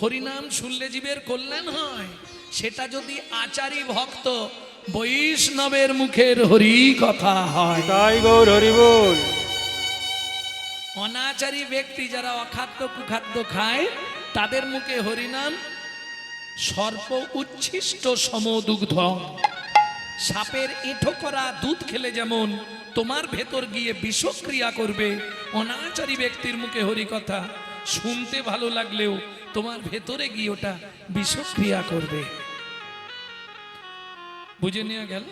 হরিনাম শুনলে জীবের কল্যাণ হয়, সেটা যদি আচারী ভক্ত বৈষ্ণবের মুখের হরি কথা হয়। তাই গৌর হরি বল। অনাচারী ব্যক্তি যারা অখাদ্য কুখাদ্য খায়, তাদের মুখে হরিনাম সর্প উচ্ছিষ্ট সমদুগ্ধ। সাপের এঁঠো করা দুধ খেলে যেমন তোমার ভেতর গিয়ে বিষক্রিয়া করবে, অনাচারী ব্যক্তির মুখে হরি কথা শুনতে ভালো লাগলেও তোমার ভেতরে গিয়ে ওটা বিষক্রিয়া করবে। বুঝে নেওয়া গেল?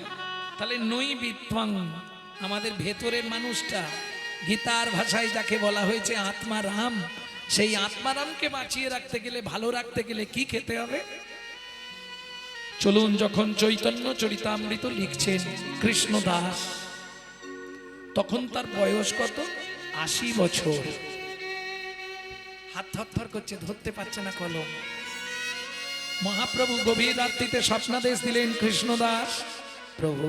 তাহলে নৈবিত্বং, আমাদের ভেতরের মানুষটা, গীতার ভাষায় যাকে বলা হয়েছে আত্মারাম, সেই আত্মারামকে বাঁচিয়ে রাখতে গেলে, ভালো রাখতে গেলে কি খেতে হবে? চলুন, যখন চৈতন্য চরিতামৃত লিখছেন কৃষ্ণদাস, তখন তার বয়স কত? ৮০ বছর। হাত থরথর করছে, ধরতে পারছে না কলম। মহাপ্রভু গভীর রাত্রিতে স্বপ্নাদেশ দিলেন, কৃষ্ণদাস প্রভু,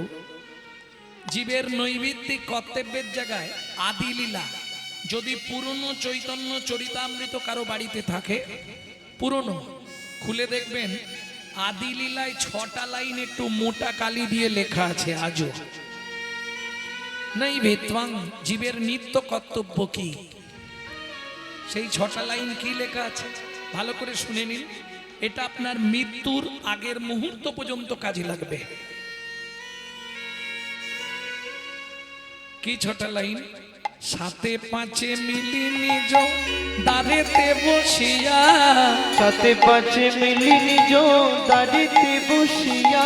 জীবের নৈবিত্তিক কর্তব্যের জায়গায় আদি লীলা, যদি পুরনো চৈতন্য চরিতামৃত কারো বাড়িতে থাকে, পুরনো খুলে দেখবেন আদি লীলায় ৬টা লাইন একটু মোটা কালি দিয়ে লেখা আছে আজও। নৈবেত্বাং, জীবের নিত্য কর্তব্য কি, সেই ৬টা লাইন কি লেখা আছে ভালো করে শুনে নিন। এটা আপনার মৃত্যুর আগের মুহূর্ত পর্যন্ত কাজে লাগবে। কি ৬টা লাইন? সাথে পাঁচে মিলি নিজ দাঁড়েতে বসিয়া, সাথে পাঁচে মিলি নিজ দাঁড়িতে বসিয়া,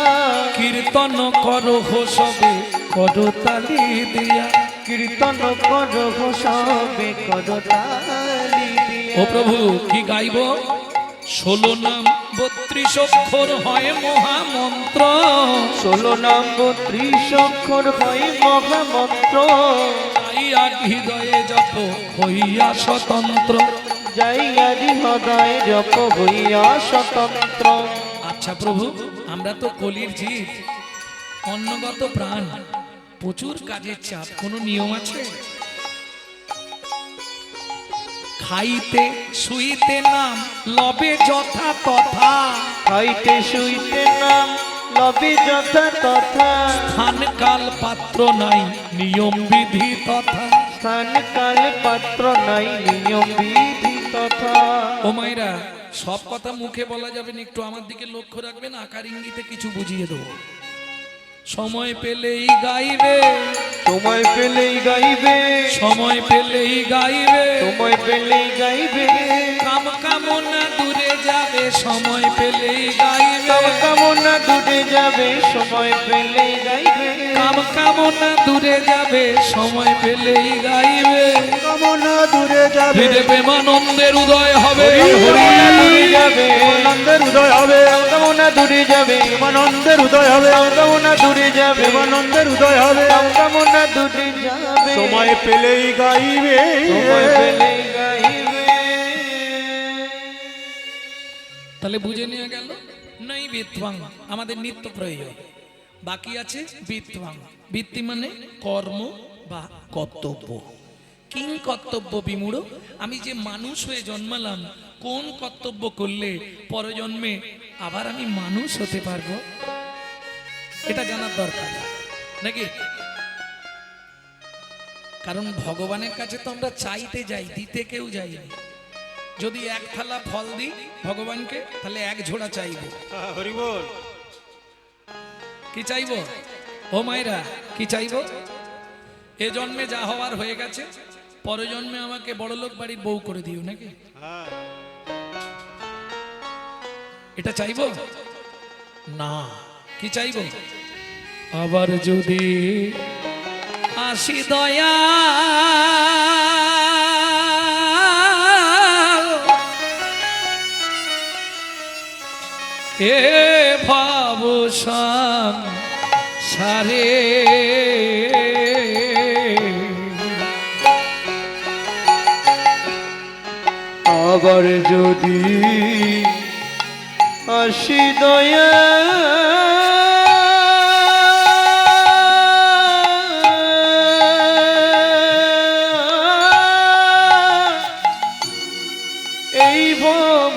কীর্তন করো হো সবে করতালি দিয়া, কীর্তন করো হো সবে করতালি দিয়া। ও প্রভু, কি গাইব? ১৬ নাম ৩২ অক্ষর হয় মহামন্ত্র, ১৬ নাম ৩২ অক্ষর হয় মহামন্ত্র, যাইয়া হৃদয়ে জপ হইয়া স্বতন্ত্র, যাইয়া হৃদয়ে জপ হইয়া স্বতন্ত্র। আচ্ছা প্রভু, আমরা তো কলির জীব, অন্নগত প্রাণ, প্রচুর কাজের চাপ, কোনো নিয়ম আছে? খাইতে শুইতে নাম লবে যথা তথা, খাইতে শুইতে নাম লবে যথা তথা, স্থান কাল পাত্র নাই নিয়ম বিধি তথা। স্থান কাল পাত্র নাই নিয়ম বিধি তথা। ও মাইরা, সব কথা মুখে বলা যাবে না, একটু আমার দিকে লক্ষ্য রাখবেন, আকার ইঙ্গিতে কিছু বুঝিয়ে দেবো। সময় পেলেই গাইবে, সময় পেলেই গাইবে, সময় পেলেই গাইবে, সময় পেলেই গাইবে, কাম কামনা দূরে যাবে, সময় পেলেই গাইবে, কাম কামনা দূরে যাবে, সময় পেলেই গাইবে, কাম কামনা দূরে যাবে, সময় পেলেই গাইবে, কামনা দূরে যাবে, হৃদয়ে প্রেমানন্দের উদয় হবে, কামনা দূরে যাবে, আনন্দের উদয় হবে, কামনা দূরে যাবে, আনন্দের উদয় হবে, কামনা দূরে যাবে, আনন্দের উদয় হবে, কামনা দূরে যাবে, সময় পেলেই গাইবে, সময় পেলেই গাইবে। তাহলে বুঝে নিয়ে গেল নৈবিত্বাং আমাদের নিত্য প্রয়োজন। বাকি আছে বিত্বাং, বৃত্তি মানে কর্ম বা কর্তব্য। কিং কর্তব্য বিমূঢ়, আমি যে মানুষ হয়ে জন্মালাম, কোন কর্তব্য করলে পরজন্মে আবার আমি মানুষ হতে পারবো, এটা জানার দরকার নাকি? কারণ ভগবানের কাছে তো আমরা চাইতে যাই, দিতে কেউ যাইনি। যদি এক থালা ফল দিই ভগবানকে, তাহলে এক ঝোড়া চাইবো। হরি বল। কি চাইবো? ও মায়েরা, কি চাইবো? এ জন্মে যা হওয়ার হয়ে গেছে, পরের জন্মে আমাকে বড়লোক বাড়ির বউ করে দিও নাকি? হ্যাঁ, এটা চাইবো না। কি চাইবো? আবার যদি আসি দয়া এ ভাব সারে, আবার যদি আসি দয়া এই ভব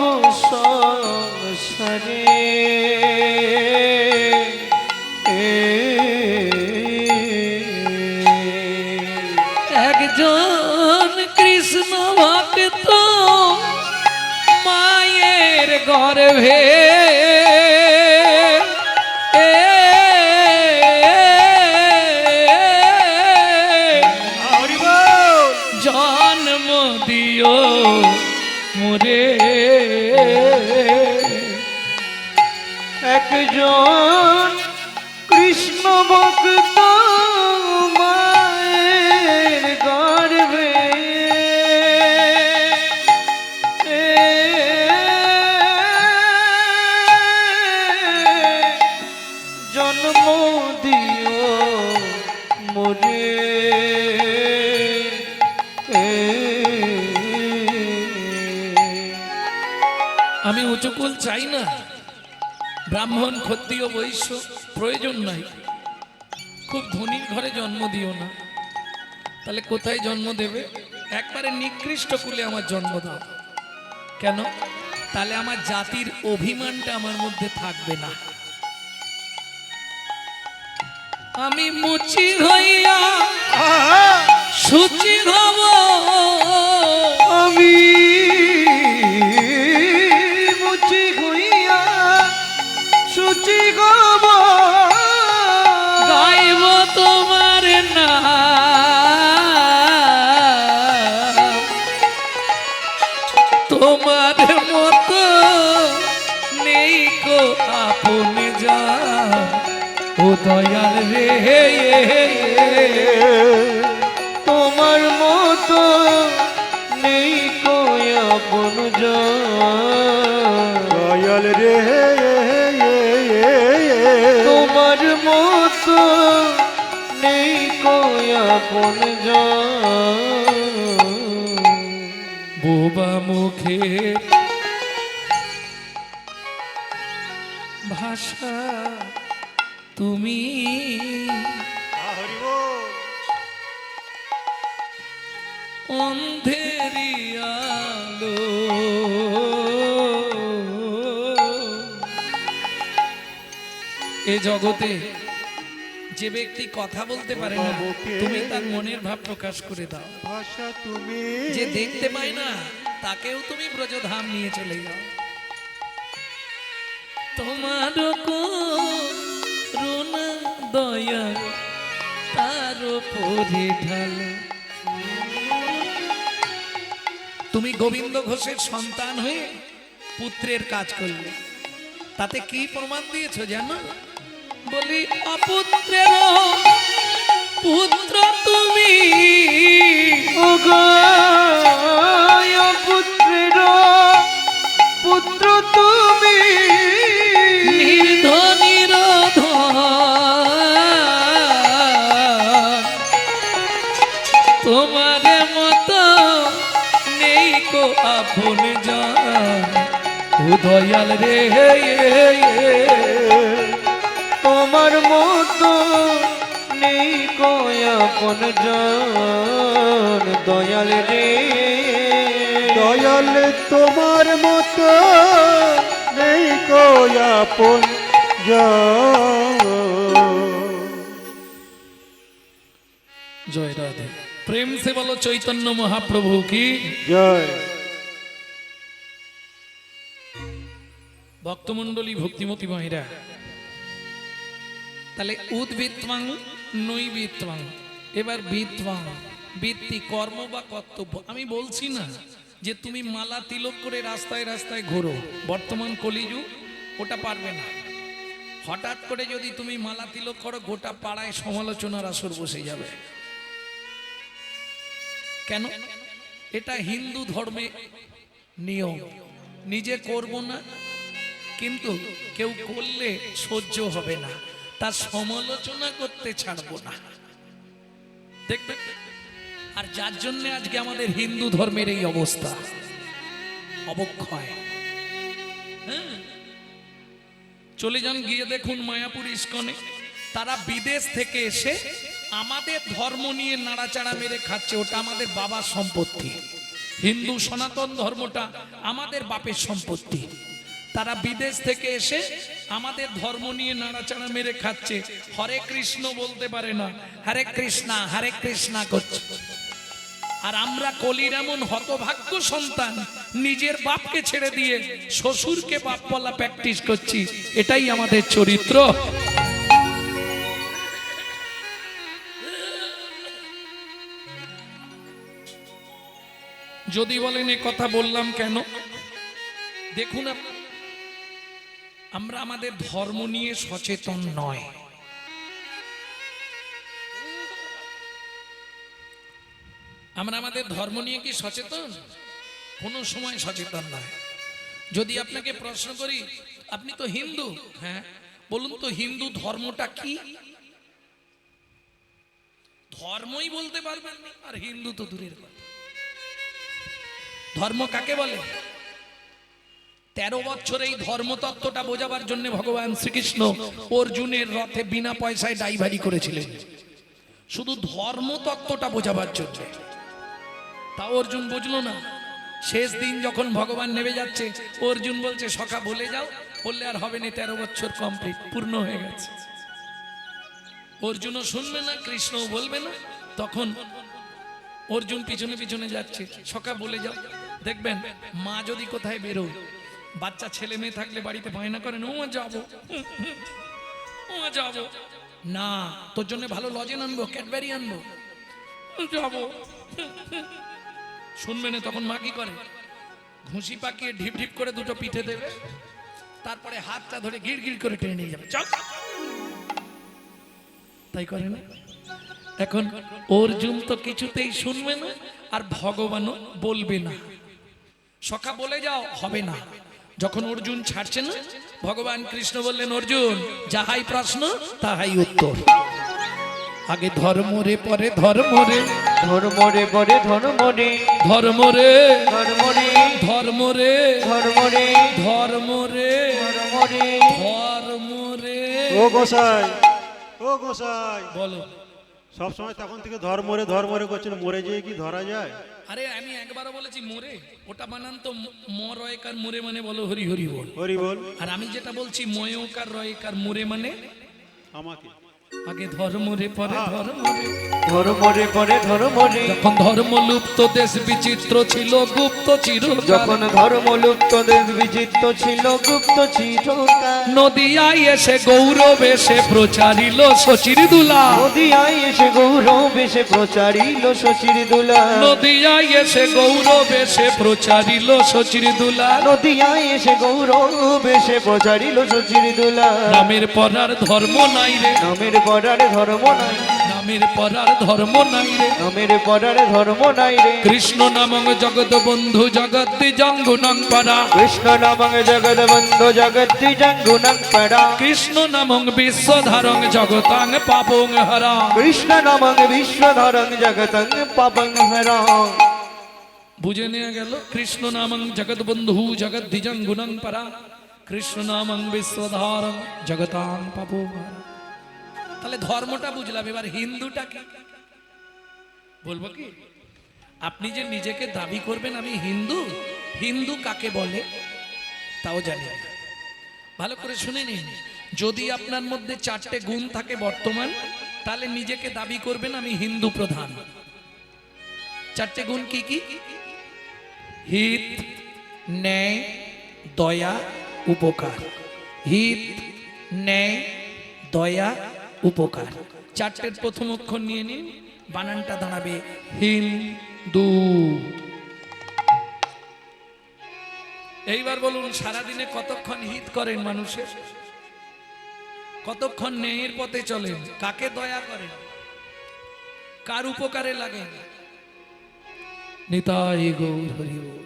গর্ভে হরি বল জন্ম দিও মোরে একজন কৃষ্ণ ভক্ত মায়ের গর্ভে জন্ম দিও মোরে আমি উঁচুকুল চাই না, ব্রাহ্মণ ক্ষত্রিয় বৈশ্য প্রয়োজন নাই, খুব ধনীর ঘরে জন্ম দিও না। তাহলে কোথায় জন্ম দেবে? একবারে নিকৃষ্ট কুলে আমার জন্ম দাও। কেন? তাহলে আমার জাতির অভিমানটা আমার মধ্যে থাকবে না। আমি মুচি হইয়া সুচি হব, আমি মুচি হইয়া সুচি গব গাইব তোমার না, তোমার মতো নেই কো আপন যা, ও দয়াল রে তোমার মতো নেই কোয়া বনজন দয়াল রে তোমার মতো নেই কোয়া বনজন বোবা মুখে ভাষা তুমি, হরি বল অন্ধেরি আলো এ জগতে যে ব্যক্তি কথা বলতে পারে না, তুমি তার মনের ভাব প্রকাশ করে দাও। ভাষা তুমি যে দেখতে পায় না, তাকেও তুমি ব্রজধাম নিয়ে চলে যাও। তোমার করুণা দয়া তার উপরে ঢালো। তুমি গোবিন্দ ঘোষের সন্তান হয়ে পুত্রের কাজ করলে, তাতে কি প্রমাণ দিয়েছো জানো? বলি অপুত্রের পুত্র তুমি, পুত্রের পুত্র তুমি নির্ধনির ধন, তোমার মতো নেই কো আপন জন, ও দয়াল রে তোমার মতো নেই কোয়া বনজন দয়াল রে দয়াল তোমার মতো নেই কোয়াপন জয় রাধে। প্রেম সে বলো চৈতন্য মহাপ্রভু কি জয়। ভক্তমণ্ডলী ভক্তিমতী মায়েরা, তাহলে উদ্ভিত্বাং নৈবিত্বাং, এবার বিত্বাং বৃত্তি কর্ম বা কর্তব্য। আমি বলছি না যে তুমি মালা তিলক করে রাস্তায় রাস্তায় ঘোরো, বর্তমান কলিযুগ ওটা পারবে না। হঠাৎ করে যদি তুমি মালা তিলক করো, গোটা পাড়ায় সমালোচনার আসর বসে যাবে। কেন? এটা হিন্দু ধর্মে নিয়ম। নিজে করব না, কিন্তু কেউ করলে সহ্য হবে না, তার সমালোচনা করতে ছাড়বো না। দেখবে, আর যার জন্য আজকে আমাদের হিন্দু ধর্মের এই অবস্থা, অবক্ষয়। হ্যাঁ, চলে যান, গিয়ে দেখুন মায়াপুর ইস্কনে, তারা বিদেশ থেকে এসে আমাদের ধর্ম নিয়ে নাড়াচাড়া মেরে খাচ্ছে। ওটা আমাদের বাবার সম্পত্তি। হিন্দু সনাতন ধর্মটা আমাদের বাপের সম্পত্তি। তারা বিদেশ থেকে এসে আমাদের ধর্ম নিয়ে নাড়াচাড়া মেরে খাচ্ছে। হরে কৃষ্ণ বলতে পারে না, হরে কৃষ্ণা করছে। আর আমরা কলির এমন হতভাগ্য সন্তান, নিজের বাপকে ছেড়ে দিয়ে শ্বশুরকে বাপ বলা প্র্যাকটিস করছি। এটাই আমাদের চরিত্র। যদি বলেন এ কথা বললাম কেন, দেখুন আমরা আমাদের ধর্ম নিয়ে সচেতন নয়। আমরা আমাদের ধর্ম নিয়ে কি সচেতন? কোনো সময় সচেতন নয়। যদি আপনাকে প্রশ্ন করি, আপনি তো হিন্দু, হ্যাঁ, বলুন তো হিন্দু ধর্মটা কি? ধর্মই বলতে পারবেন না, আর হিন্দু তো দূরের কথা। ধর্ম কাকে বলে? 13 বছর এই ধর্মতত্ত্বটা বোঝাবার জন্য ভগবান শ্রীকৃষ্ণ অর্জুনের রথে বিনা পয়সায় ড্রাইভারি করেছিলেন, শুধু ধর্মতত্ত্বটা বোঝাবার জন্য। তা অর্জুন বুঝলো না। শেষ দিন যখন ভগবান নেমে যাচ্ছে, অর্জুন বলছে সখা বলে যাও, বললে আর হবে না, 13 বছর কমপ্লিট, পূর্ণ হয়ে গেছে। অর্জুনও শুনবে না, কৃষ্ণও বলবে না। তখন অর্জুন পিছনে পিছনে যাচ্ছে, সখা বলে যাও। দেখবেন মা যদি কোথায় বেরোয়, বাচ্চা ছেলে মেয়ে থাকলে বাড়িতে বায়না করেন, ও যাবো, ও যাবো না, তোর জন্য ভালো লজেন আনবো, ক্যাডবেরি আনবো, যাবো। শুনবে না, তখন মা কি করে? ঘুষি পাকিয়ে ঢিপ ঢিপ করে দুটো পিঠে দেবে, তারপরে হাতটা ধরে গিড় গিড় করে টেনে নিয়ে যাবে, চল। তাই করে না? এখন অর্জুন তো কিছুতেই শুনবে না, আর ভগবানও বলবে না। সখা বলে যাও, হবে না। যখন অর্জুন ছাড়ছে না, ভগবান কৃষ্ণ বললেন, অর্জুন যাহাই প্রশ্ন তাহাই উত্তর। আগে ধর্ম রে, পরে ধর্ম রে, ধর্ম রে পরে ধর্ম রে, ধর্ম রে, ধর্ম রে, ধর্ম রে, ধর্ম রে, ধর্ম রে, ধর্ম রে। ধর্ম রে। ও গোসাই, ও গোসাই, বলো। সব সময় তখন থেকে ধর্ম রে করছেন, মরে যেয়ে কি ধরা যায়? আরে আমি একবারও বলেছি মোরে, ওটা বানান তো মরয়কার মোরে মানে বলো হরি হরি বল। হরি বল। আর আমি যেটা বলছি ময়কার রয়কার মোরে মানে আমাকে আগে ধর্ম রে, পরে ধর্ম রে। ধর্ম রে পরে ধর্ম রে, যখন ধর্ম লুপ্ত দেশ বিচিত্র ছিল গুপ্ত চিরকাল, যখন ধর্ম লুপ্ত দেশ বিচিত্র ছিল গুপ্ত চিরকাল, নদিয়ায় এসে গৌরব এসে প্রচারিল শচির দুলা, নদিয়ায় এসে গৌরব এসে প্রচারিল শচির দুলা, নদিয়ায় এসে গৌরব এসে প্রচারিল শচির দুলা, নদিয়ায় এসে গৌরব এসে প্রচারিল শচির দুলা। নামের পরার ধর্ম নাই রে, নামের পরার ধর্ম নাই, নামের পরার ধর্ম নাই রে, নামের পরার ধর্ম নাই রে। কৃষ্ণ নামং জগৎ বন্ধু জগৎ জঙ্গুনং পারা, কৃষ্ণ নামং জগৎ বন্ধু জগৎ জঙ্গুনং পরা, কৃষ্ণ নামং বিশ্বধারং জগতাং পাপং হরা। কৃষ্ণ নামং বিশ্বধরং জগতং পাপং হরা। বুঝে নেওয়া গেল, কৃষ্ণ নামং জগৎ বন্ধু জগৎ জঙ্গুনং পারা, কৃষ্ণ নামং বিশ্বধারং জগতাং পাপং হরা। তাহলে ধর্মটা বুঝলাম, এবার হিন্দুটা কি বলবো কি? আপনি যে নিজেকে দাবি করবেন আমি হিন্দু, হিন্দু কাকে বলে তাও জানি না। ভালো করে শুনে নিন, যদি আপনার মধ্যে 4টে গুণ থাকে বর্তমান, তাহলে নিজেকে দাবি করবেন আমি হিন্দু প্রধান। 4টে গুণ কি কি? হিত, ন্যায়, দয়া, উপকার। হিত, ন্যায়, দয়া, উপকার। 4টের প্রথম অক্ষর নিয়ে নিন, বানানটা দাঁড়াবে হিন্দু। এইবার বলুন, সারাদিনে কতক্ষণ হিত করেন মানুষের? কতক্ষণ ন্যায়ের পথে চলেন? কাকে দয়া করেন? কার উপকারে লাগেন? নিতাই গৌর হরি বল।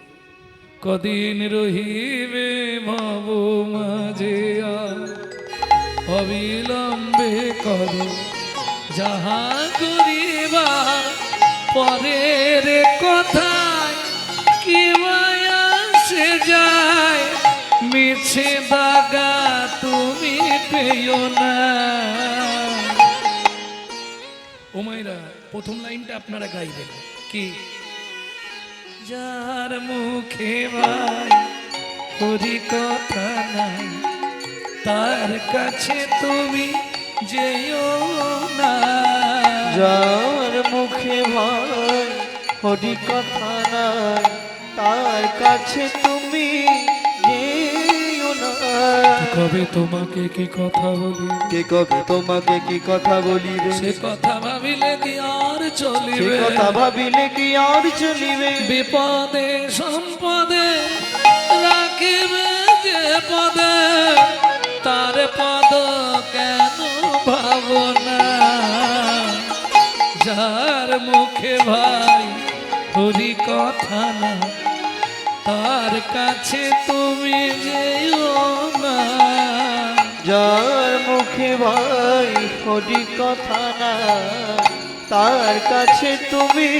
কদিন রহিবে ভাবো মাঝে অবিলম্বে করো যাহা করিবা, পরের কথায় কি মায়া সে যায়, মিছে দাগা তুমি পেও না। ও মাইরা, প্রথম লাইনটা আপনারা গাইবেন কি? যার মুখে ভাই হরি কথা নাই, তার কাছে তুমি যেও না। যার মুখে ভাই হরি কথা নাই তার কাছে তুমি যেও না। কবে তোমাকে কি কথা বলি, কে কবে তোমাকে কি কথা বলিবে, সে কথা ভাবিলে কি আর সে চলিবে। কথা ভাবিলে কি আর চলিবে। বিপদে সম্পদে রাখিবে যে পদে, তার পদ কেন ভাবনা। যার মুখে ভাই হরি কথা না, তার কাছে তুমি যেও না। যার মুখে ভাই হরি কথা না, তার কাছে তুমি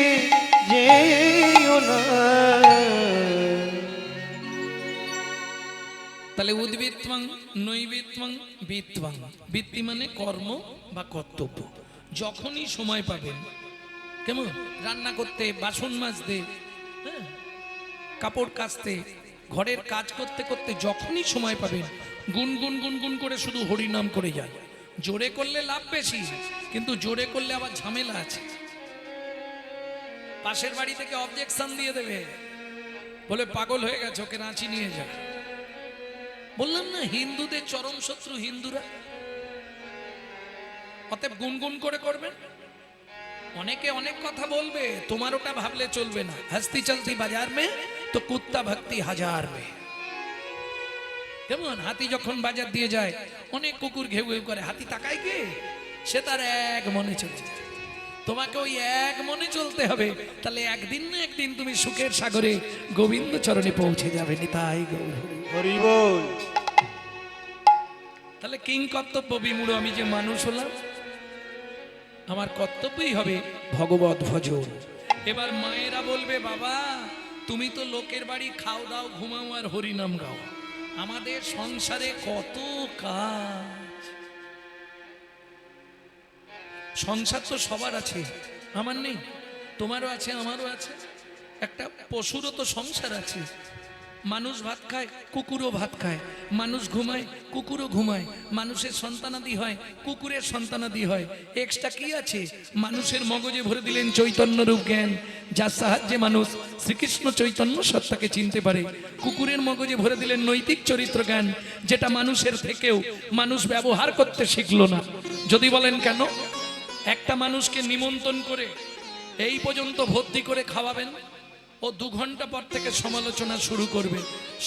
যেও না। তাহলে উদ্বৃত্তং নৈবৃত্তং বৃত্তং, বৃত্তি মানে কর্ম বা কর্তব্য। যখনই সময় পাবেন, কেমন রান্না করতে, বাসন মাজতে, হ্যাঁ, কাপড় কাচতে, ঘরের কাজ করতে করতে যখনই সময় পাবেন, গুনগুন গুনগুন করে শুধু হরিনাম করে যান। জোরে করলে লাভ বেশি, কিন্তু জোরে করলে আবার ঝামেলা আছে। পাশের বাড়ি থেকে অবজেকশন দিয়ে দেবে, বলে পাগল হয়ে গেছে, ওকে রাঁচি নিয়ে যা। বললাম না, হিন্দুদের চরম শত্রু হিন্দুরা। অতএব গুনগুন করে করবেন। অনেকে অনেক কথা বলবে, তোমার ওটা ভাবলে চলবে না। হস্তি চলতি বাজার মে তো কুত্তা ভক্তি হাজার মে। কেমন হাতি যখন বাজার দিয়ে যায়, অনেক কুকুর ঘেউ ঘেউ করে, হাতি তাকায় কে? সে তার এক মনে চলে যায়। তোমাকে ওই এক মনে চলতে হবে, তাহলে একদিন না একদিন তুমি সুখের সাগরে গোবিন্দ চরণে পৌঁছে যাবে। নিতাই গৌর হরি। হরি বল। তাহলে কিং কর্তব্য বিমূঢ়, আমি যে মানুষ হলাম, আমার কর্তব্যই হবে ভগবত ভজন। এবার মায়েরা বলবে, বাবা তুমি তো লোকের বাড়ি খাও দাও ঘুমাও আর হরিনাম গাও, আমাদের সংসারে কত কাজ। সংসার তো সবার আছে, আমার নেই, তোমারও আছে, আমারও আছে। একটা পশুরও তো সংসার আছে। মানুষ ভাত খায়, কুকুরও ভাত খায়। মানুষ ঘুমায়, কুকুরও ঘুমায়। মানুষের সন্তানাদি হয়, কুকুরের সন্তানাদি হয়। এক্সট্রা কি আছে? মানুষের মগজে ভরে দিলেন চৈতন্য রূপ জ্ঞান, যার সাহায্যে মানুষ শ্রীকৃষ্ণ চৈতন্য সত্তাকে চিনতে পারে। কুকুরের মগজে ভরে দিলেন নৈতিক চরিত্র জ্ঞান, যেটা মানুষের থেকেও মানুষ ব্যবহার করতে শিখলো না। যদি বলেন কেন? একটা মানুষকে নিমন্ত্রণ করে এই পর্যন্ত ভর্তি করে খাওয়াবেন, ও 2 ঘন্টা পর থেকে সমালোচনা শুরু করবে।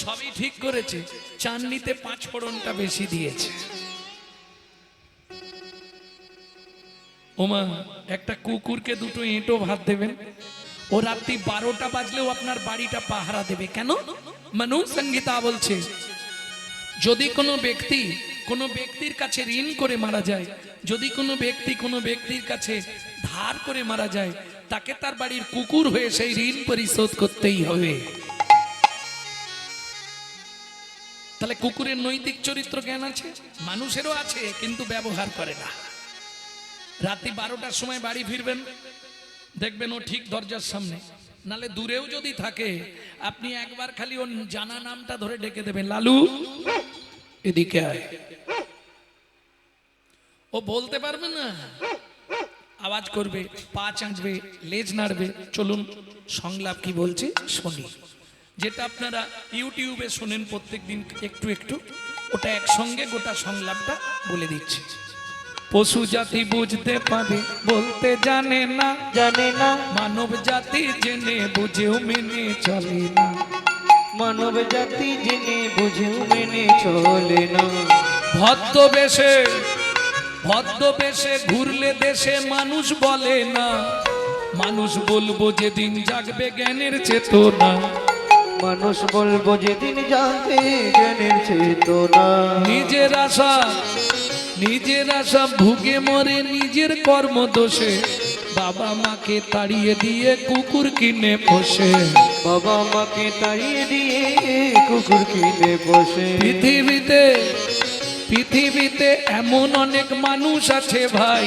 সবই ঠিক করেছে, চাটনিতে 5 ফোড়নটা বেশি দিয়েছে। ওমা, একটা কুকুরকে 2টো এঁটো ভাত দেবেন, ও রাত্রি 12টা বাজলেও আপনার বাড়িটা পাহারা দেবে। কেন? মানুষ সংহিতা বলছে, যদি কোনো ব্যক্তি কোনো ব্যক্তির কাছে ঋণ করে মারা যায়, যদি কোনো ব্যক্তি কোনো ব্যক্তির কাছে ধার করে মারা যায়, তাকে তার বাড়ির কুকুর হয়ে সেই ঋণ পরিশোধ করতেই হবে। তাহলে কুকুরের নৈতিক চরিত্র জ্ঞান আছে, মানুষেরও আছে, কিন্তু ব্যবহার করে না। রাত্রি 12টার সময় বাড়ি ফিরবেন, দেখবেন ও ঠিক দরজার সামনে, নালে দূরেও যদি থাকে, আপনি একবার খালি ওর জানা নামটা ধরে ডেকে দেবেন, লালু এদিকে আয়। ও বলতে পারবে না, আওয়াজ করবে, পা চাঁচবে, লেজ নাড়বে। চলুন সংলাপ কি বলছে শুনি। যেটা আপনারা ইউটিউবে শোনেন প্রত্যেকদিন একটু একটু, ওটা একসঙ্গে গোটা সংলাপটা বলে দিচ্ছে। পশু জাতি বুঝতে পারে, বলতে জানে না, জানে না। মানব জাতি জেনে বুঝেও মেনে চলে না। মানব জাতি জেনে বুঝেও মেনে চলে না। ভদ্রবেশে ভদ্রবেশে ঘুরলে দেশে মানুষ বলে না, মানুষ বলবো যেদিন জাগবে জ্ঞানের চেতনা। মানুষ বলবো যেদিন জাগবে জ্ঞানের চেতনা। নিজের আশা ভুগে মরে নিজের কর্ম দোষে, বাবা মাকে তাড়িয়ে দিয়ে কুকুর কিনে বসে। বাবা মাকে তাড়িয়ে দিয়ে কুকুর কিনে বসে। পৃথিবীতে এমন অনেক মানুষ আছে ভাই,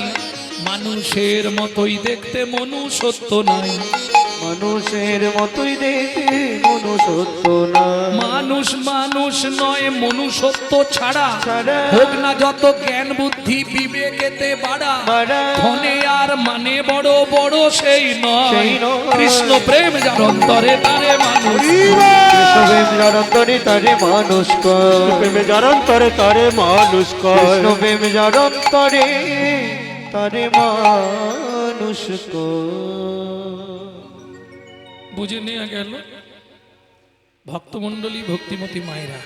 মানুষের মতোই দেখতে মনুষ্যত্ব নাই। মানুষের মতোই দেখতে মনুষ্যত্ব না। মানুষ মানুষ নয় মনুষ্যত্ব ছাড়া ছাড়া। হোক না যত জ্ঞান বুদ্ধি বিবেকেতে বাড়া বাড়া। ধনে আর মানে বড় বড় সেই নয় সেই নয়। কৃষ্ণ প্রেম যার অন্তরে তারে মানুষ কৃষ্ণপ্রেম যার অন্তরে তারে মানুষ কয়। প্রেমে যার অন্তরে তারে মানুষ কয়। কৃষ্ণপ্রেম যার অন্তরে তারে মানুষ কয়। বুঝে নেওয়া গেল ভক্তমণ্ডলী ভক্তিমতী মায়েরা।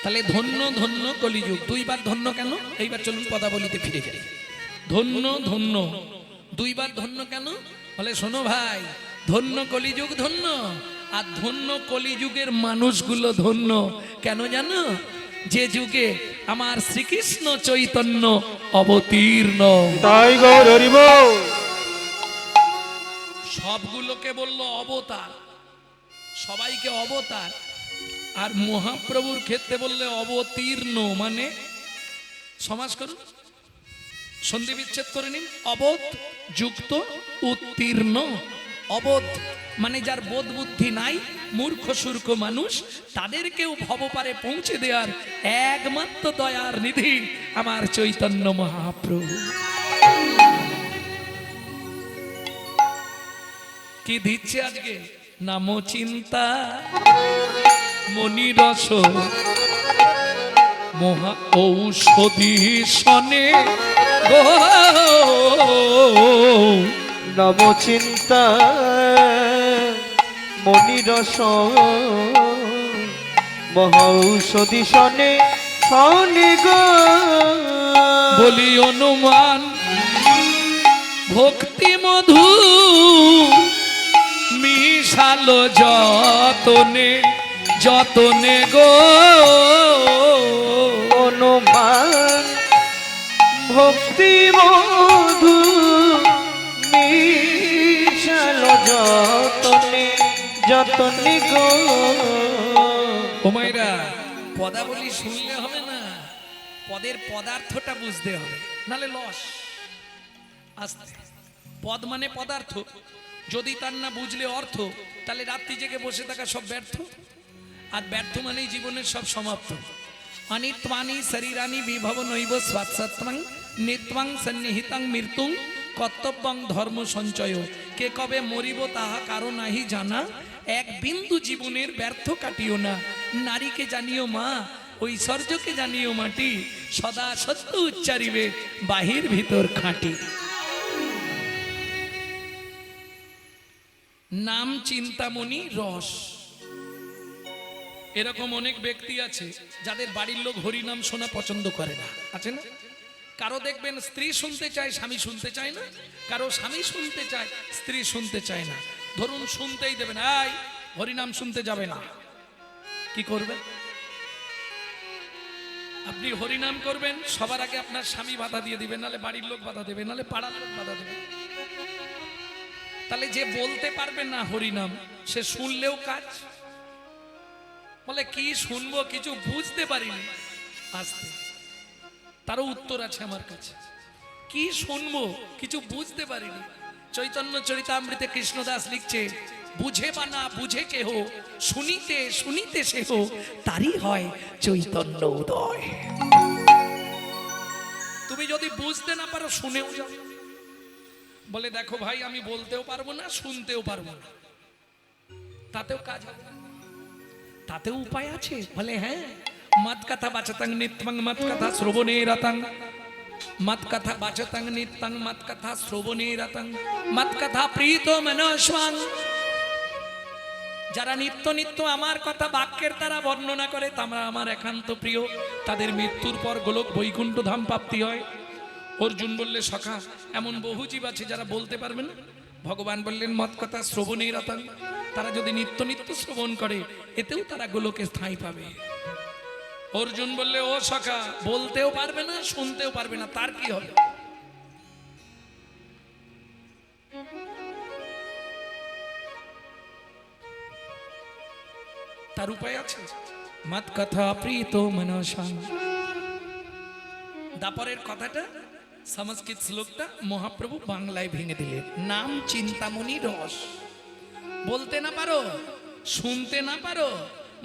তাহলে ধন্য ধন্য কলিযুগ, দুইবার ধন্য কেন? এইবার চলুন পদাবলিতে ফিরে যাই। ধন্য ধন্য দুইবার ধন্য কেন? বলে শোনো ভাই, ধন্য কলিযুগ ধন্য, আর ধন্য কলিযুগের মানুষগুলো ধন্য কেন জানো? যে যুগে আমার শ্রীকৃষ্ণ চৈতন্য অবতীর্ণ। তাই গৌর হরিব। সবগুলোকে বলল অবতার, সবাইকে অবতার, আর মহাপ্রভুর ক্ষেত্রে বললে অবতীর্ণ, মানে সমাস করুন, সন্ধি বিচ্ছেদ করে নিন। অবোধ যুক্ত উত্তীর্ণ। অবোধ মানে যার বোধ বুদ্ধি নাই, মূর্খ সূর্খ মানুষ, তাদেরকেও ভবপারে পৌঁছে দেওয়ার একমাত্র দয়ার নিধি আমার চৈতন্য মহাপ্রভু। কি দিচ্ছে আজকে? নাম চিন্তা মনিরস মহা ঔষধি সনে গো। নব চিন্তা মনিরস মহৌষধি সনে সনে গো। বলি অনুমান ভক্তি মধু মিশালো যতনে যতনে গো। অনুমান ভক্তি মধু মিশাল যতনে যতনে গো। ও মায়েরা, পদাবলী শুনলে হবে না, পদের পদার্থটা বুঝতে হবে, নালে লস। আস্তে, পদ মানে পদার্থ, যদি তার না বুঝলে অর্থ, তাহলে রাত্রি জেগে বসে থাকা সব ব্যর্থ, আর ব্যর্থ মানেই জীবনের সব সমাপ্ত। অনিত্বানি শরীরানি বিভব নৈব স্বাৎসত্বং নিত্বাং সন্নিহিতাং মৃত্যুং কর্তব্যং ধর্ম সঞ্চয়। কে কবে মরিব তাহা কারো নাহি জানা, এক বিন্দু জীবনের ব্যর্থ কাটিও না। নারীকে জানিও মা, ঐশ্বর্যকে জানিও মাটি, সদা সত্য উচ্চারিবে বাহির ভিতর খাঁটি। নাম চিন্তামণি রস। এরকম অনেক ব্যক্তি আছে যাদের বাড়ির লোক হরিনাম শোনা পছন্দ করে না, আছে না? কারো দেখবেন স্ত্রী শুনতে চায়, স্বামী শুনতে চায় না, কারো স্বামী শুনতে চায়, স্ত্রী শুনতে চায় না। ধরুন শুনতেই দেবেন, এই হরিনাম শুনতে যাবে না, কি করবেন? আপনি হরিনাম করবেন, সবার আগে আপনার স্বামী বাধা দিয়ে দিবেন, নালে বাড়ির লোক বাধা দেবে, নালে পাড়ার লোক বাধা দেবে। তাহলে যে বলতে পারবে না হরিনাম, সে শুনলেও কাজ। বলে কি শুনবো, কিছু বুঝতে পারিনি। আসতে, তারও উত্তর আছে আমার কাছে। কি শুনবো, কিছু বুঝতে পারিনি। চৈতন্য চরিতামৃতে কৃষ্ণদাস লিখছে, বুঝে বা না বুঝে কেহ, শুনিতে শুনিতে সেহ, তারই হয় চৈতন্য উদয়। তুমি যদি বুঝতে না পারো, শুনেও যাও। বলে দেখো ভাই, আমি বলতেও পারবো না, শুনতেও পারবো না, তাতেও কাজ হবে, তাতেও উপায় আছে। বলে হ্যাঁ, মত কথা বাচতাং নিত্যং মত কথা শ্রবণে রতাং, মত কথা বাচতাং নিত্যং মত কথা শ্রবণে রতাং, মত কথা প্রীত মনস্বাং। যারা নিত্য নিত্য আমার কথা বাক্যের দ্বারা বর্ণনা করে, তারা আমার একান্ত প্রিয়, তাদের মৃত্যুর পর গোলক বৈকুণ্ঠ ধাম প্রাপ্তি হয়। অর্জুন বললে সখা, এমন বহু জীব আছে যারা বলতে পারবে না। ভগবান বললেন মত কথা শ্রবণে রতাং, তারা যদি নিত্য নিত্য শ্রবণ করে, এতেও তারা গোলকে স্থায়ী পাবে। অর্জুন বললে ও সখা, বলতেও পারবে না, শুনতেও পারবে না, তার কি হবে? তার উপায় আছে। মত কথা প্রীত মনসাং। দাপরের কথাটা, সংস্কৃত শ্লোকটা মহাপ্রভু বাংলায় ভেঙে দিলেন। নাম চিন্তামণি রস, বলতে না পারো, শুনতে না পারো,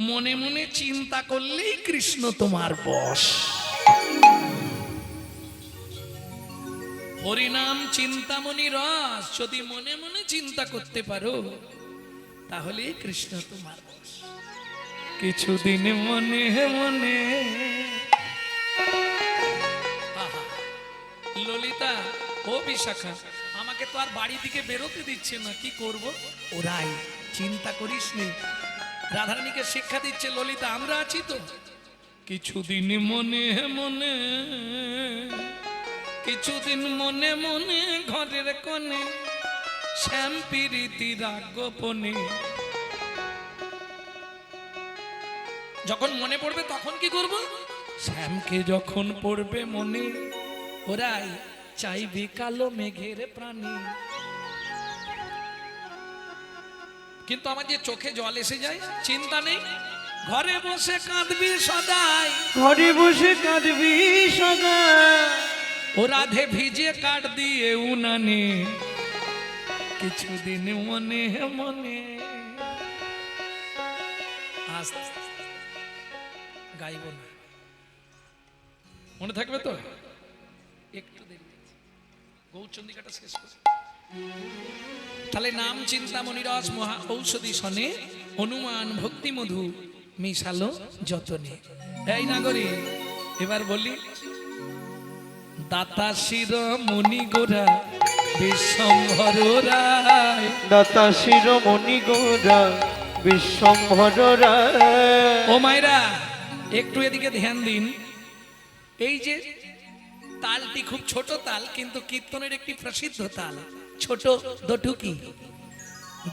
মনে মনে চিন্তা করলেই কৃষ্ণ তোমার বশ। হরিনাম চিন্তামণি রস যদি মনে মনে চিন্তা করতে পারো তাহলে কৃষ্ণ তোমার বশ। কিছুদিন মনে মনে আহা, ললিতা ও বিশাখা আমাকে তো আর বাড়ি থেকে বেরোতে দিচ্ছে না, কি করব? ওরাই চিন্তা করিস নি, রাধারানীকে শিক্ষা দিচ্ছে ললিতা, আমরা আছি তো। কিছুদিন মনে মনে, কিছুদিন মনে মনে ঘরের কোণে শ্যাম প্রীতি রাগ গোপনে। যখন মনে পড়বে তখন কি করব? শ্যামকে যখন পড়বে মনে, ওরাই চাইবে কালো মেঘের প্রাণী। কিন্তু আমার যে চোখে জল এসে যায়, চিন্তা নেই, ঘরে বসে কাঁদবি সদাই, ঘরে বসে কাঁদবি সদা, ও রাধে ভিজে কাট দিয়ে উনানে। কিছুদিন মনে মনে, আস্তে গাইব না, মনে থাকবে তো? একটু দেরি গৌরচন্দ্রিকাটা শেষ করে তাহলে নাম চিন্তামণি রস মহা ঔষধি সনে হনুমান ভক্তি মধু মিশালো যতনে। এই নাগরী এবার বলি, দাতা শির মণি গোরা বিশ্বম্ভর রায়, দাতা শিরোমণি গোরা বিশ্বম্ভর রায়। ও মায়েরা একটু এদিকে ধ্যান দিন। এই যে তালটি খুব ছোট তাল, কিন্তু কীর্তনের একটি প্রসিদ্ধ তাল, ছোট দটুকি।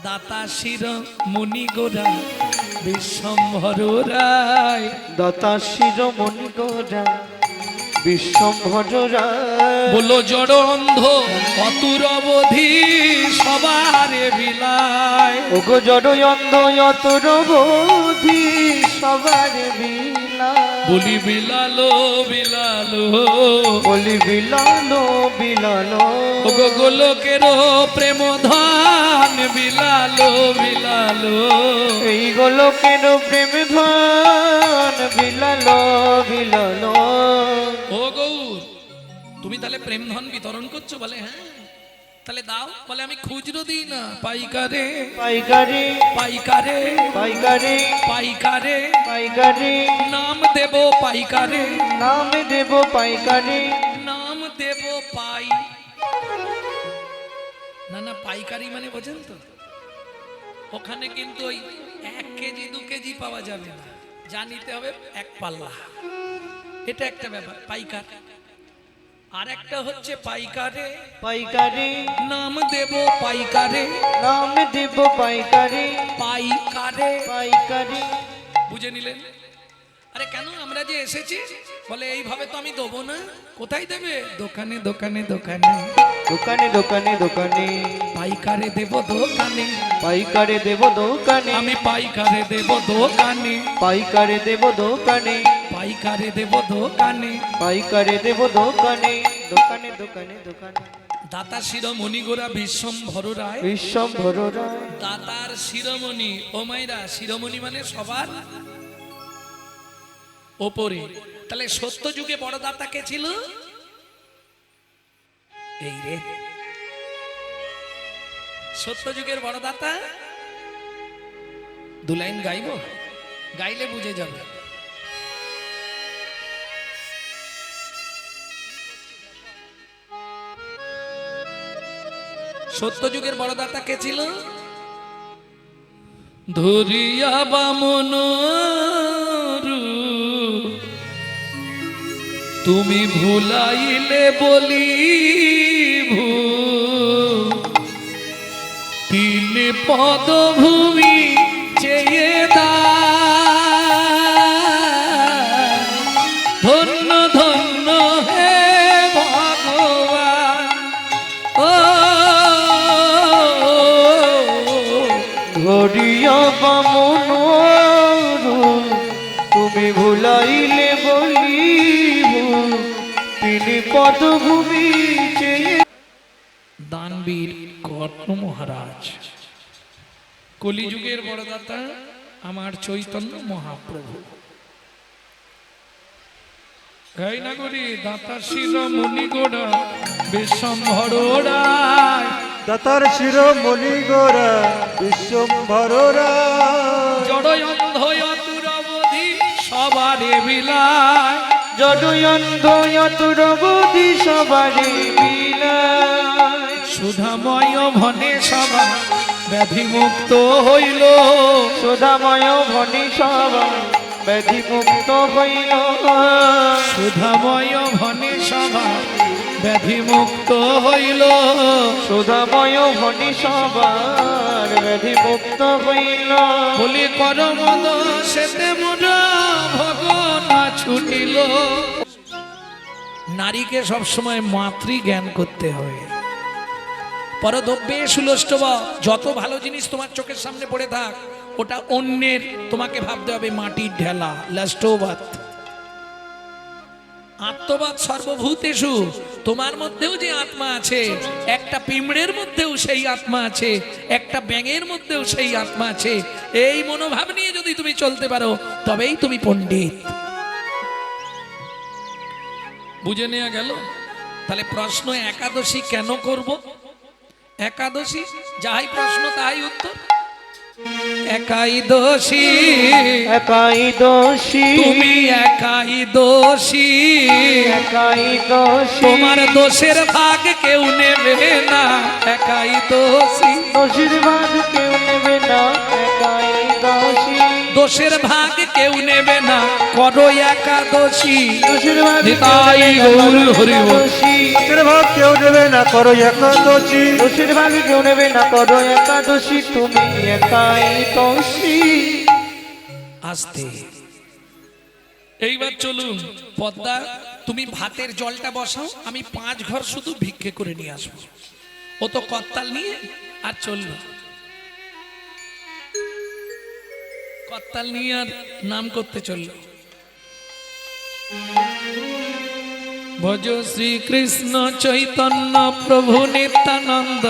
দাতা শির মণি গোরা বিশ্বম্ভর রায়, দাতা শিরোমণি গোরা বিশ্বম্ভর রায়। বলো জড় অন্ধ অতুর অবধি সবারে বিলায়, ওগো জড় অন্ধ অতর বোধি সবার বিলা, বলি বিলালো বিলালো, বলি বিলালো বিলালো, ওগো গোলকের প্রেম ধন বিলালো বিলালো। এই গোলকের প্রেম ধন বিলালো বিলালো। ও গৌর, তুমি তাহলে প্রেম ধন বিতরণ করছো? বলে হ্যাঁ। তাহলে দাও? বলে আমি খুচরো দিই না, পাইকারে পাইকারি পাইকারে পাইকারি পাইকারে পাইকারি, নাম দেব পাইকারে, নাম দেব পাইকারি। নাম দেব পাই, না না পাইকারি মানে বোঝেন তো? ওখানে কিন্তু ওই 1 কেজি 2 কেজি পাওয়া যাবে না, যা নিতে হবে 1 পাল্লা। এটা একটা ব্যাপার পাইকার। আর একটা হচ্ছে পাইকারে, পাইকারি নাম দেব পাইকারে, নাম দেব পাইকারি পাইকারে। পাইকারি। বুঝে নিলেন? আরে কেন আমরা যে এসেছি, বলে এইভাবে তো আমি দেবো না। কোথায় দেবে? দোকানে দোকানে দোকানে, দোকানে দোকানে দোকানে, পাইকারে দেব দোকানে, পাইকারে দেব দোকানে, আমি পাইকারে দেব দোকানে, পাইকারে দেব দোকানে, পাইকারে দেব দোকানে। পাইকারে দেব দোকানে, দোকানে দোকানে দোকানে। দাতা শিরোমণি গোরা বিশ্বম্ভর রায়, বিশ্বম্ভর রায়। দাতার শিরোমণি, ও মাইরা শিরোমণি মানে সবার ওপরে। তাহলে সত্য যুগে বড় দাতা কে ছিল? এই রে, সত্য যুগের বড় দাতা। 2 লাইন গাইবো, গাইলে বুঝে যাবে। সত্য যুগের বড় দাতা কে ছিল? ধরিয়া বামন তুমি ভুলাইলে বলি তিন পদভূমি চেয়ে দা, ধন্য ধন্য হে ভগবান। ও ধরিয়া বামন তুমি ভুলাইলে বলিব তিনি পদভূমি চেয়ে। দানবীর কর্ণ মহারাজ কলিযুগের বড়দাতা আমার চৈতন্য মহাপ্রভু। এই নাগরী দাতা শিরোমণি গোড়া বিশ্বম্ভরা, দাতার শিরোমণি গোরা বিশ্বম্ভরা, জড় অন্ধ অতুরবধি সবারে বিলায়, জড়য়ন্ধ অতুরবধি সবারে বিলায়, সুধাময় ভনে সভা ব্যাধি মুক্ত হইল, সুধাময় ভনি সবাই ব্যাধি মুক্ত হইল, সুধাময় ভনে সভা ব্যাধি মুক্ত হইল, সুধাময় ভনি সবার ব্যাধি মুক্ত হইল, বলি করমদ সেতে মোরা ভগনা ছুটিল। নারীকে সবসময় মাতৃ জ্ঞান করতে হয়। পরদ্রব্যে সুলষ্টব, যত ভালো জিনিস তোমার চোখের সামনে পড়ে থাক ওটা অন্যের, তোমাকে ভাবতে হবে মাটির ঢেলা, লাষ্টবাদ। আত্মবাদ সর্বভূতেষু, তোমার মধ্যেও যে আত্মা আছে, একটা পিঁমড়ের মধ্যেও সেই আত্মা আছে, একটা ব্যাঙের মধ্যেও সেই আত্মা আছে। এই মনোভাব নিয়ে যদি তুমি চলতে পারো তবেই তুমি পণ্ডিত। বুঝে নেওয়া গেল? তাহলে প্রশ্ন একাদশী কেন করব? একাদশী যাহাই প্রশ্ন তাহাই উত্তর। একাই দোষী, একাই দোষী, তুমি একাই দোষী, একাই দোষী, তোমার দোষের ভাগ কেউ নেবে না, একাই দোষী, দোষীর ভাগ কেউ নেবে না, একাই দোষী, দোষের ভাগ কেউ নেবে না, করো একাদশী। দোষীর ভাগ নিতাই গৌর হরি বল। দোষের ভাগ কেউ নেবে না, করো একাদশী, দোষীর ভাগ কেউ নেবে না, করো একাদশী, তুমি একাই দোষী। আস্তে এইবার চলুন পদ্মা, তুমি ভাতের জলটা বসাও, আমি 5 ঘর শুধু ভিক্ষে করে নিয়ে আসবো। ও তো কর্তাল নিয়ে আর চললো, কর্তাল নিয়ে আর নাম করতে চললো। ভজ শ্রীকৃষ্ণ চৈতন্য প্রভু নিত্যানন্দ,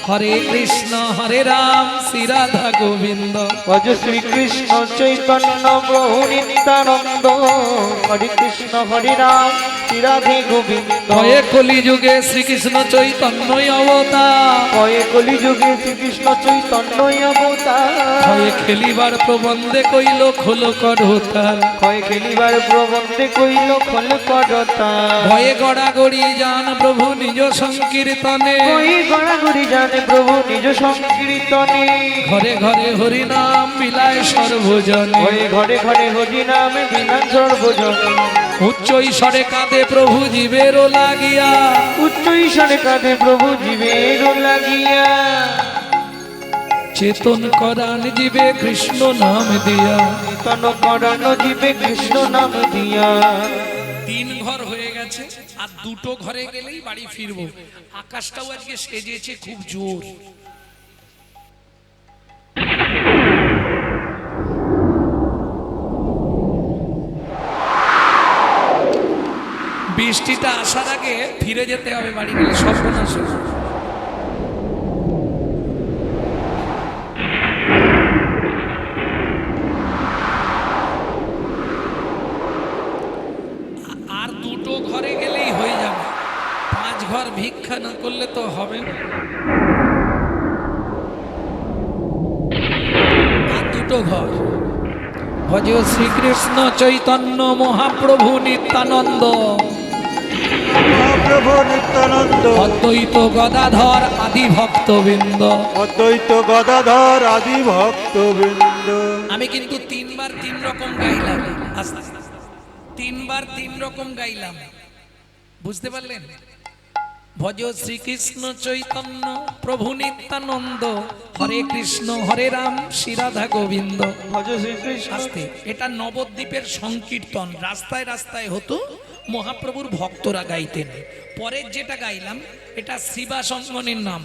হরে কৃষ্ণ হরে রাম শ্রী রাধা গোবিন্দ। ভজ শ্রীকৃষ্ণ চৈতন্য প্রভু নিত্যানন্দ, হরে কৃষ্ণ হরে রাম শ্রী রাধে গোবিন্দ। ভয়ে কলিযুগে শ্রীকৃষ্ণ চৈতন্য অবতার, কয়ে কলিযুগে শ্রীকৃষ্ণ চৈতন্য অবতার, ভয়ে খেলিবার প্রবন্ধে কইল খোল করতার, কয়ে খেলিবার প্রবন্ধে কইল খোল করতার, ভয়ে গড়াগড়ি যান প্রভু নিজ সংকীর্তনে, কয়ে গড়াগড়ি জানে প্রভু নিজ সংকীর্তনে, ঘরে ঘরে হরি নাম বিলায় সর্বজনে, কয়ে ঘরে ঘরে হরি নামে বিনান সর্বজন, উচ্চ ঈশ্বরে কাঁদে প্রভু জীবের লাগিয়া, উচ্চ ঈশ্বরে কাঁদে প্রভু জীবের লাগিয়া, চেতন করান জীবে কৃষ্ণ নাম দিয়া, তন করানো জীবে কৃষ্ণ নাম দিয়া। 3 ঘর হয়ে গেছে, আর 2টো ঘরে গেলেই বাড়ি ফিরবো। আকাশটাও আজকে সেজেছে খুব জোর। বৃষ্টিটা আসার আগে ফিরে যেতে হবে বাড়ি, গেলে সর্বনাশ হবে। আর 2টো ঘরে গেলেই হয়ে যাবে, 5 ঘর ভিক্ষা না করলে তো হবে না। আর 2টো ঘর। ভজ শ্রীকৃষ্ণ চৈতন্য মহাপ্রভু নিত্যানন্দ, মহাপ্রভু নিত্যানন্দ, অদ্বৈত গদাধর আদি ভক্তবৃন্দ। অদ্বৈত গদাধর আদি ভক্তবৃন্দ। আমি কিন্তু 3 বার 3 রকম গাইলাম, আস্তে আস্তে 3 বার 3 রকম গাইলাম, বুঝতে পারলেন? ভজ শ্রীকৃষ্ণ চৈতন্য প্রভু নিত্যানন্দ, হরে কৃষ্ণ হরে রাম শ্রী রাধা গোবিন্দ। ভজ শ্রীকৃষ্ণ, আস্তে, এটা নবদ্বীপের সংকীর্তন, রাস্তায় রাস্তায় হতো, মহাপ্রভুর ভক্তরা গাইতেন। পরের যেটা গাইলাম এটা শিবাসঙ্গনের নাম,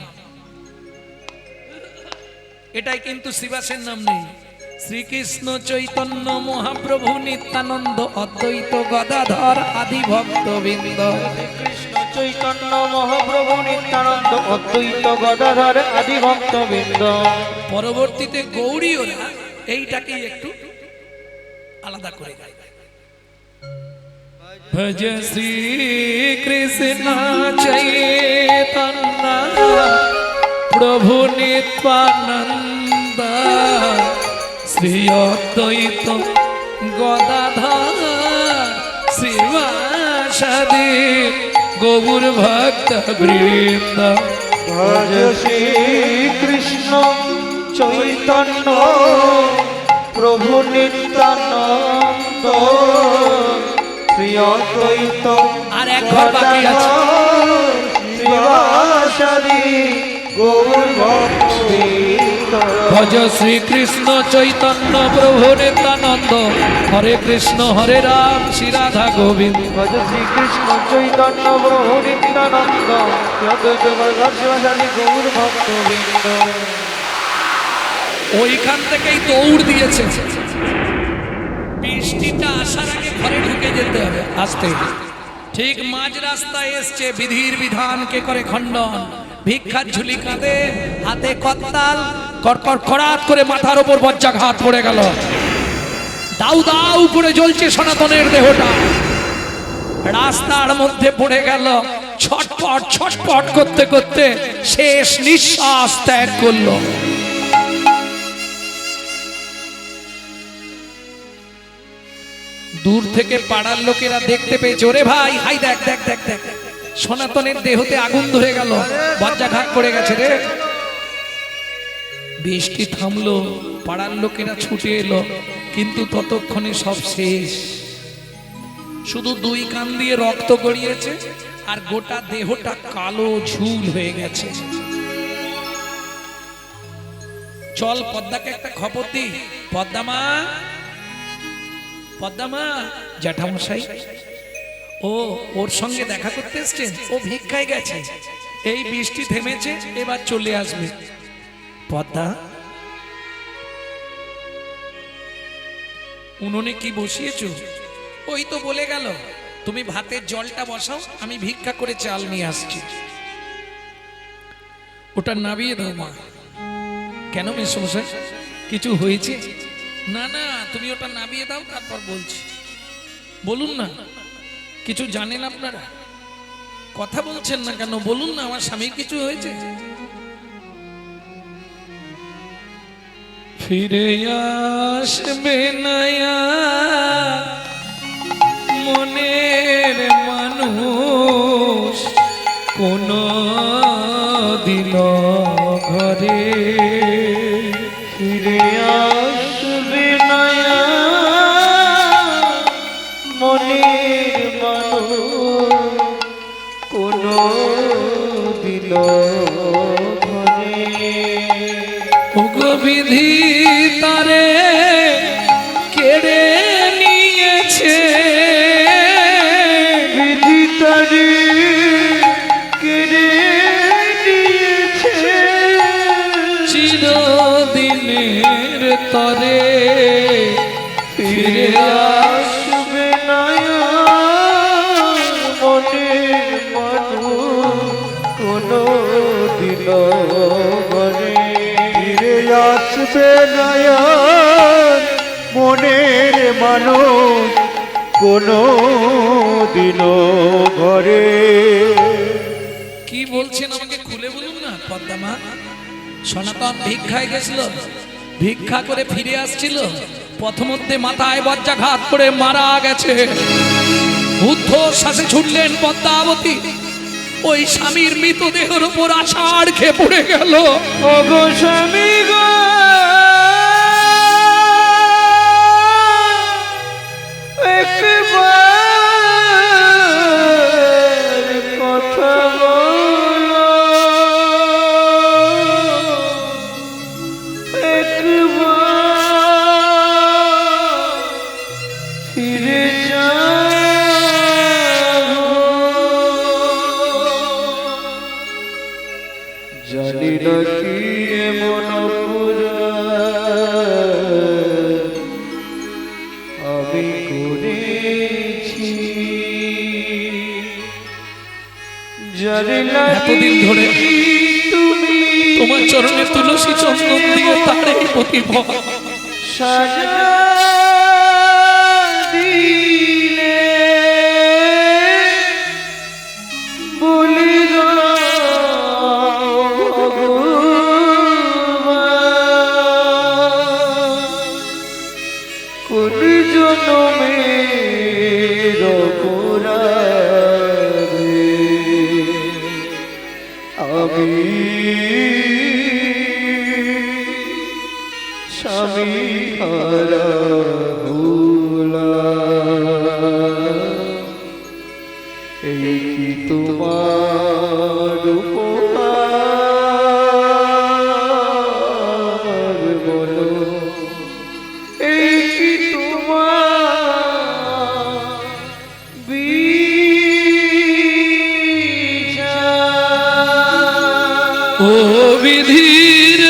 এটাই কিন্তু শিবাসের নাম নেই। শ্রীকৃষ্ণ চৈতন্য মহাপ্রভু নিত্যানন্দ, অদ্বৈত গদাধর আদি ভক্তবৃন্দ। কৃষ্ণ চৈতন্য মহাপ্রভু নিত্যানন্দ অদ্বৈত গদাধর আদি ভক্তবৃন্দ। পরবর্তীতে গৌড়ীয়রা এইটাকেই একটু আলাদা করে গায়। ভজ শ্রী কৃষ্ণ চৈতন্য প্রভু নিত্যানন্দ শ্রী অদ্বৈত গদাধর শ্রীবাসাদি গৌর ভক্ত বৃন্দ। ভজ শ্রী কৃষ্ণ চৈতন্য প্রভু নিত্যানন্দ শ্রী অদ্বৈত আর এক ঘর বাকি আছে। শ্রীবাসাদি গৌর ভক্তবৃন্দ। ভজ শ্রী কৃষ্ণ চৈতন্য প্রভু নিত্যানন্দ হরে কৃষ্ণ হরে রাম শ্রী রাধা গোবিন্দ। ভজ শ্রী কৃষ্ণ চৈতন্য প্রভু নিত্যানন্দ শ্রী অদ্বৈত গদাধর শিবাসাদি গৌর ভক্তবৃন্দ। ওইখান থেকেই দৌড় দিয়েছে। বৃষ্টিটা আসার আগে ঘরে ঢুকে যেতে হবে আসতে। ঠিক মাঝ রাস্তায় এসছে, বিধির বিধানকে করে খণ্ডন। ভিক্ষার ঝুলি কাঁধে, হাতে করতাল, কড়কড় খড়াত করে মাথার ওপর বজ্রাঘাত পড়ে গেল। দাউ দাউ করে জ্বলছে সনাতনের দেহটা। রাস্তার মধ্যে পড়ে গেল, ছটপট ছটপট করতে করতে শেষ নিঃশ্বাস ত্যাগ করলো। দূর থেকে পাড়ার লোকেরা দেখতে পেয়েছে, ওরে ভাই হাই দেখ দেখ দেখ দেখ, সনাতনের দেহতে আগুন ধরে গেল, বজ্রাঘাত পড়ে গেছে রে। বৃষ্টি থামলো, পাড়ার লোকেরা ছুটে এলো, কিন্তু ততক্ষণে সব শেষ। শুধু দুই কান দিয়ে রক্ত গড়িয়েছে আর গোটা দেহটা কালো ঝুল হয়ে গেছে। চল পদ্মাকে একটা খবর দি। পদ্মা পদ্মা, জ্যাঠামশাই ও ওর সঙ্গে দেখা করতে এসছেন, ও ভিক্ষায় গেছে, এই বৃষ্টি থেমেছে, এবার চলে আসবে। পদ্মা, উনুনে কি বসিয়েছো? ওই তো বলে গেল তুমি ভাতের জলটা বসাও, আমি ভিক্ষা করে চাল নিয়ে আসছি। ওটা নাবিয়ে দাও মা। কেন মেসমশাই, কিছু হয়েছে? না না, তুমি ওটা নাবিয়ে দাও, তারপর বলছি। বলুন না, কিছু জানেন আপনারা? কথা বলছেন না কেন? বলুন না, আমার স্বামীর কিছু হয়েছে? ফিরে আসবে নয়া মনের মানুষ কোন দিন ঘরে। ফিরে আসবে নয়া মনের মানুষ কোন দিন ঘরে। বিধি তারে কেড়ে নিয়েছে, বিধি তারে কেড়ে নিয়েছে, চিরদিনের তরে ফিরে আসবে নয়া মনের মানুষ কোন দিন ঘরে। ফিরে আসবে নয়া মনের মানুষ কোনো দিন ঘরে। কি বলছেন আমাকে খুলে বলুন না পদ্মা। সনাতন ভিক্ষায় গেছিল, ভিক্ষা করে ফিরে আসছিল, প্রথমধ্যে মাথায় বজ্রাঘাত করে মারা গেছে। ঊর্ধ্বশ্বাসে ছুটলেন পদ্মাবতী, ওই স্বামীর মৃতদেহের উপর আষাঢ় খেয়ে পড়ে গেল। ওগো স্বামী গো, একবার কথা বলো, একবার ফিরে যাও। জানি না কি এমন যার এতদিন ধরে তোমার চরণে তুলসী চন্দন দিয়ে তার এই প্রতিভা সাজা দিলে বলি গো কোন জনমের অপরাধে আমি স্বামী হারা হলাম। এই কি তোমার উপহার বলো, এই কি তোমার বিচার? ও বিধির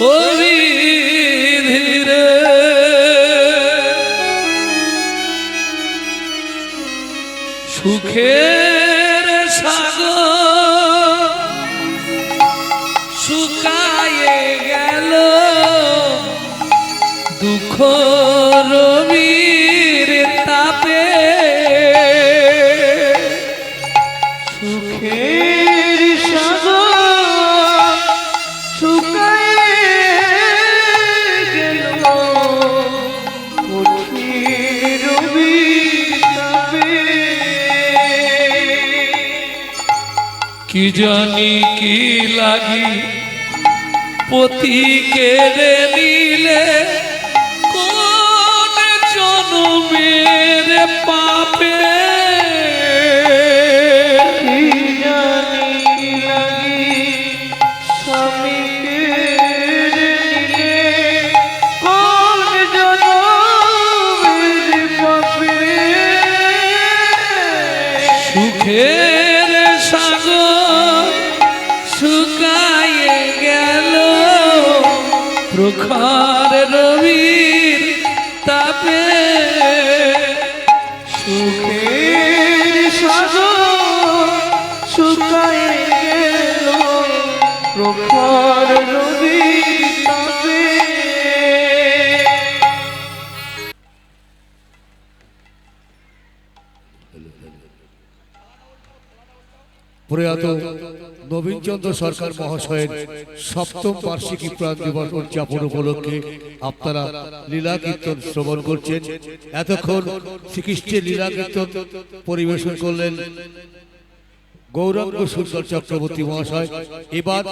ও বিধির সুখের সাগর শুকায়ে গেল দুঃখ রবির তাপে সুখের সাগর শুকায়ে গেল কঠিন রবিতাপে। কি জানি কি লাগি পতি কেড়ে নিলে কোন জনমের পাপে কি জানি লাগি স্বামীকে নিলে কোন জনমের পাপে। সুখের সাগর শুকায়ে গেল প্রখর রবির তাপে সুখের সাগর শুকায়ে গেল প্রখর রবির তাপে। প্রয়াত নবীনচন্দ্র সরকার মহাশয়ের সপ্তম বার্ষিকী প্রাণ দিবস উদযাপন উপলক্ষে আপনারা লীলা কীর্তন শ্রবণ করছেন। এতক্ষণ শ্রীকৃষ্ণের লীলা কীর্তন পরিবেশন করলেন গৌরাঙ্গ সুন্দর চক্রবর্তী মহাশয়। এবার